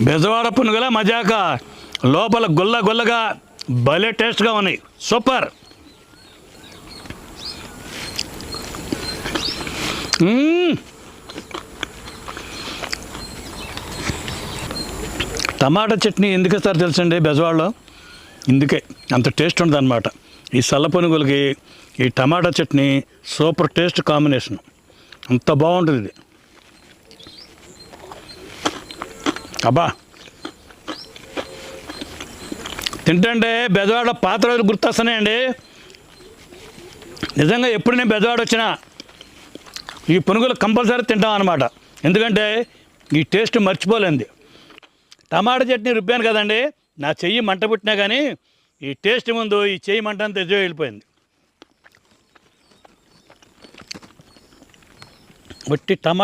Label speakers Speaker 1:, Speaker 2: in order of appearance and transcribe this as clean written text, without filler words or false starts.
Speaker 1: బెజవాడ పునుగుల మజాక లోపల గుల్ల గుల్లగా భలే టేస్ట్గా ఉన్నాయి. సూపర్. టమాటా చట్నీ ఎందుకు ఇస్తారు తెలుసండి బెజవాడలో? ఇందుకే అంత టేస్ట్ ఉంటుంది అన్నమాట. ఈ సల్ల పునుగులకి ఈ టమాటా చట్నీ సూపర్ టేస్ట్ కాంబినేషన్. అంత బాగుంటుంది ఇది. అబ్బా తింటే బెజవాడ పాత రోజులు గుర్తొస్తున్నాయండి. నిజంగా ఎప్పుడు నేను బెజవాడ వచ్చినా ఈ పునుగులు కంపల్సరీ తింటాం అన్నమాట. ఎందుకంటే ఈ టేస్ట్ మర్చిపోలేంది. టమాటా చట్నీ రుబ్బాను కదండి, నా చెయ్యి మంట పుట్టినా కానీ ఈ టేస్ట్ ముందు ఈ చెయ్యి మంట అంతా ఎదురు వెళ్ళిపోయింది. వట్టి టమాటా